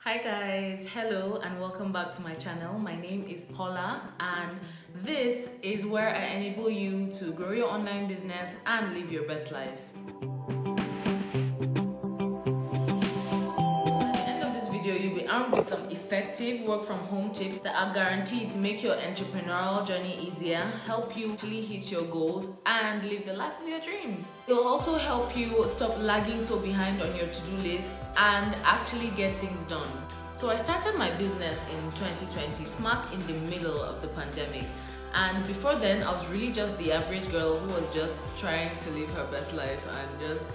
Hi guys, hello and welcome back to my channel. My name is Paula and this is where I enable you to grow your online business and live your best life. You'll be armed with some effective work from home tips that are guaranteed to make your entrepreneurial journey easier, help you actually hit your goals and live the life of your dreams. It'll also help you stop lagging so behind on your to-do list and actually get things done. So I started my business in 2020, smack in the middle of the pandemic. And before then, I was really just the average girl who was just trying to live her best life and just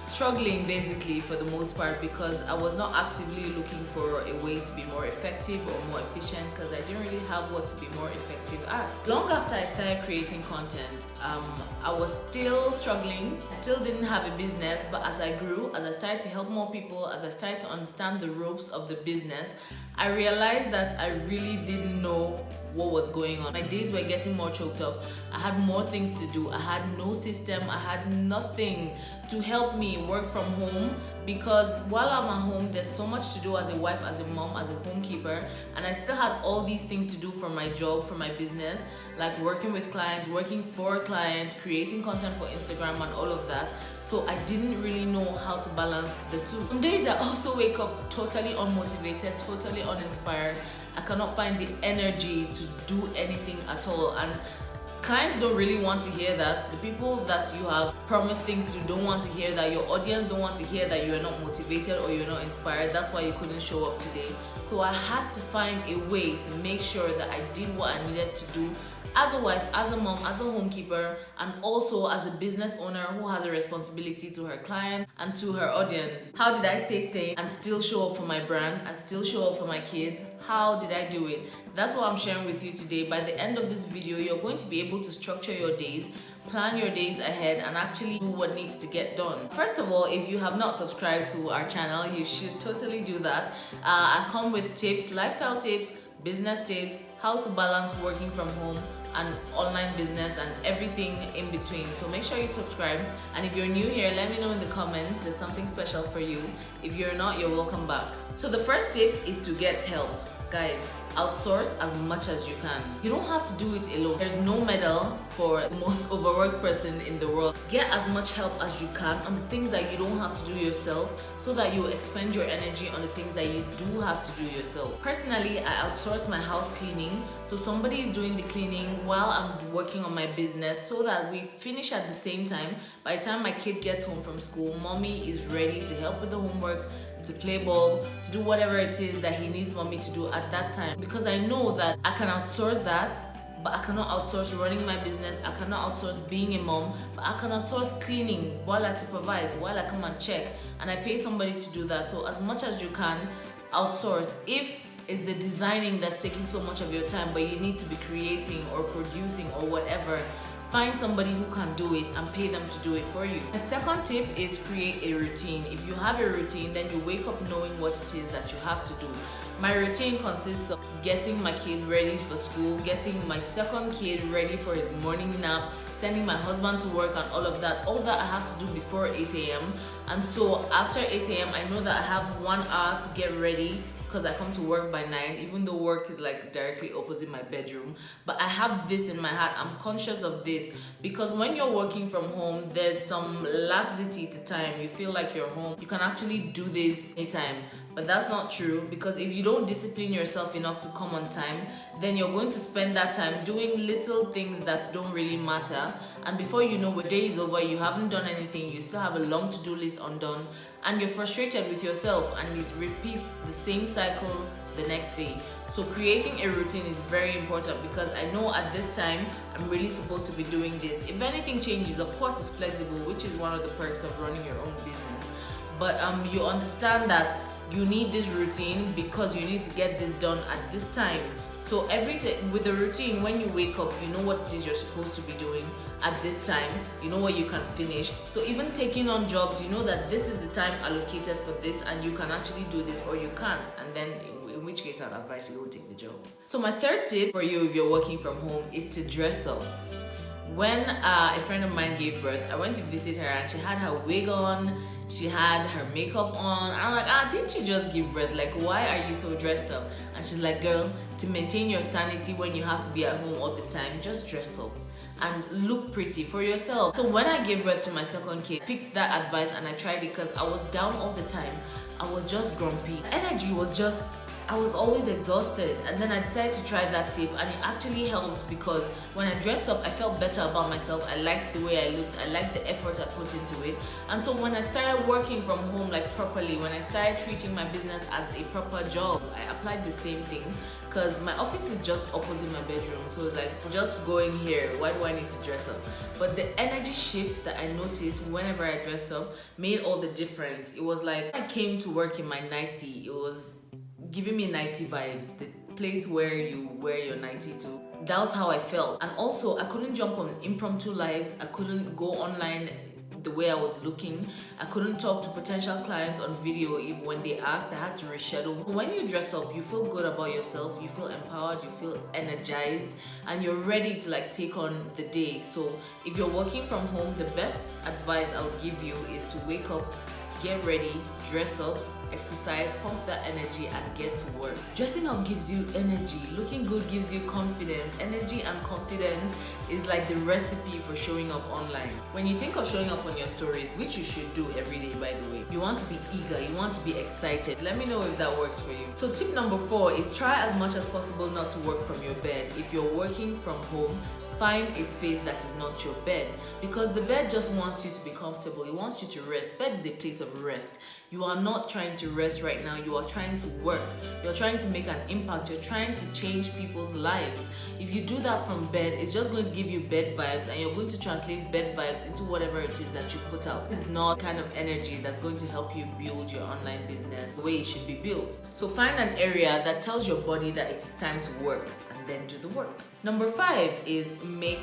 struggling basically for the most part because I was not actively looking for a way to be more effective or more efficient because I didn't really have what to be more effective at. Long after I started creating content, I was still struggling, still didn't have a business, but as I grew, as I started to help more people, as I started to understand the ropes of the business, I realized that I really didn't know what was going on. My days were getting more choked up. I had more things to do. I had no system. I had nothing to help me work from home because while I'm at home, there's so much to do as a wife, as a mom, as a homekeeper, and I still had all these things to do for my job, for my business, like working with clients, working for clients, creating content for Instagram and all of that. So I didn't really know how to balance the two. Some days I also wake up totally unmotivated, totally uninspired. I cannot find the energy to do anything at all, and clients don't really want to hear that. The people that you have promised things to don't want to hear that. Your audience don't want to hear that you're not motivated or you're not inspired. That's why you couldn't show up today. So I had to find a way to make sure that I did what I needed to do as a wife, as a mom, as a homekeeper, and also as a business owner who has a responsibility to her clients and to her audience. How did I stay sane and still show up for my brand and still show up for my kids? How did I do it? That's what I'm sharing with you today. By the end of this video, you're going to be able to structure your days, plan your days ahead, and actually do what needs to get done. First of all, if you have not subscribed to our channel, you should totally do that. I come with tips, lifestyle tips, business tips, how to balance working from home and online business and everything in between. So make sure you subscribe, and if you're new here, let me know in the comments. There's something special for you. If you're not, you're welcome back. So the first tip is to get help. Guys, outsource as much as you can. You don't have to do it alone. There's no medal for the most overworked person in the world. Get as much help as you can on the things that you don't have to do yourself so that you expend your energy on the things that you do have to do yourself. Personally, I outsource my house cleaning. So somebody is doing the cleaning while I'm working on my business so that we finish at the same time. By the time my kid gets home from school, mommy is ready to help with the homework, to play ball, to do whatever it is that he needs mommy to do at that time. Because I know that I can outsource that, but I cannot outsource running my business. I cannot outsource being a mom, but I can outsource cleaning while I supervise, while I come and check, and I pay somebody to do that. So as much as you can, outsource. If it's the designing that's taking so much of your time, but you need to be creating or producing or whatever, find somebody who can do it and pay them to do it for you. The second tip is create a routine. If you have a routine, then you wake up knowing what it is that you have to do. My routine consists of getting my kid ready for school, getting my second kid ready for his morning nap, sending my husband to work and all of that. All that I have to do before 8 a.m. And so after 8 a.m. I know that I have 1 hour to get ready because I come to work by 9, even though work is like directly opposite my bedroom. But I have this in my heart. I'm conscious of this because when you're working from home, there's some laxity to time. You feel like you're home. You can actually do this anytime. But that's not true, because if you don't discipline yourself enough to come on time, then you're going to spend that time doing little things that don't really matter. And before you know, the day is over, you haven't done anything, you still have a long to-do list undone, and you're frustrated with yourself, and it repeats the same cycle the next day. So creating a routine is very important because I know at this time I'm really supposed to be doing this. If anything changes, of course it's flexible, which is one of the perks of running your own business. But you understand that you need this routine because you need to get this done at this time. So with the routine, when you wake up, you know what it is you're supposed to be doing at this time. You know what you can finish. So even taking on jobs, you know that this is the time allocated for this and you can actually do this or you can't. And then in which case I'd advise you don't take the job. So my third tip for you if you're working from home is to dress up. When a friend of mine gave birth, I went to visit her and she had her wig on. She had her makeup on. I'm like, didn't you just give birth? Like, why are you so dressed up? And she's like, girl, to maintain your sanity when you have to be at home all the time, just dress up and look pretty for yourself. So when I gave birth to my second kid, I picked that advice and I tried it because I was down all the time. I was just grumpy. Energy was just, I was always exhausted, and then I decided to try that tip, and it actually helped because when I dressed up, I felt better about myself. I liked the way I looked, I liked the effort I put into it. And so when I started working from home like properly, when I started treating my business as a proper job, I applied the same thing because my office is just opposite my bedroom. So it's like, just going here, why do I need to dress up? But the energy shift that I noticed whenever I dressed up made all the difference. It was like I came to work in my nightie. It was giving me nightie vibes, the place where you wear your nightie to. That was how I felt. And also, I couldn't jump on impromptu lives. I couldn't go online the way I was looking. I couldn't talk to potential clients on video. If when they asked, I had to reschedule. When you dress up, you feel good about yourself, you feel empowered, you feel energized, and you're ready to like take on the day. So if you're working from home, the best advice I would give you is to wake up, get ready, dress up, exercise, pump that energy, and get to work. Dressing up gives you energy. Looking good gives you confidence. Energy and confidence is like the recipe for showing up online. When you think of showing up on your stories, which you should do every day by the way, you want to be eager, you want to be excited. Let me know if that works for you. So tip number 4 is try as much as possible not to work from your bed. If you're working from home, find a space that is not your bed, because the bed just wants you to be comfortable. It wants you to rest. Bed is a place of rest. You are not trying to rest right now. You are trying to work. You're trying to make an impact. You're trying to change people's lives. If you do that from bed, it's just going to give you bed vibes, and you're going to translate bed vibes into whatever it is that you put out. It's not kind of energy that's going to help you build your online business the way it should be built. So find an area that tells your body that it is time to work, then do the work. Number 5 is make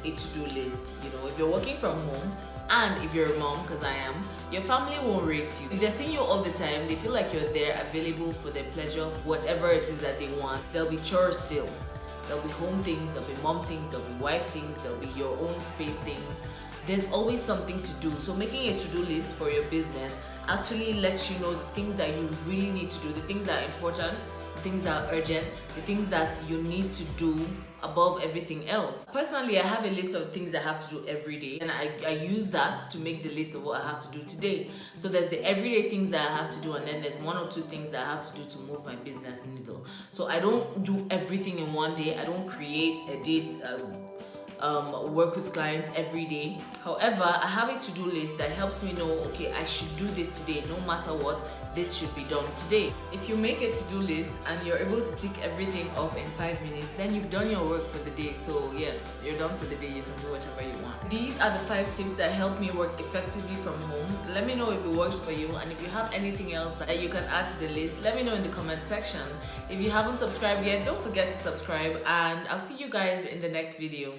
a to-do list. You know, if you're working from home, and if you're a mom, because I am, your family won't rate you. If they're seeing you all the time, they feel like you're there available for their pleasure of whatever it is that they want. There'll be chores still. There'll be home things, there'll be mom things, there'll be wife things, there'll be your own space things. There's always something to do. So making a to-do list for your business actually lets you know the things that you really need to do, the things that are important, the things that are urgent, the things that you need to do above everything else. Personally, I have a list of things I have to do every day, and I use that to make the list of what I have to do today. So there's the everyday things that I have to do, and then there's 1 or 2 things that I have to do to move my business needle. So I don't do everything in one day. I don't create, edit, work with clients every day. However, I have a to-do list that helps me know, okay, I should do this today, no matter what, this should be done today. If you make a to-do list and you're able to tick everything off in 5 minutes, then you've done your work for the day. So yeah, you're done for the day, you can do whatever you want. These are the 5 tips that help me work effectively from home. Let me know if it works for you, and if you have anything else that you can add to the list, let me know in the comment section. If you haven't subscribed yet, don't forget to subscribe, and I'll see you guys in the next video.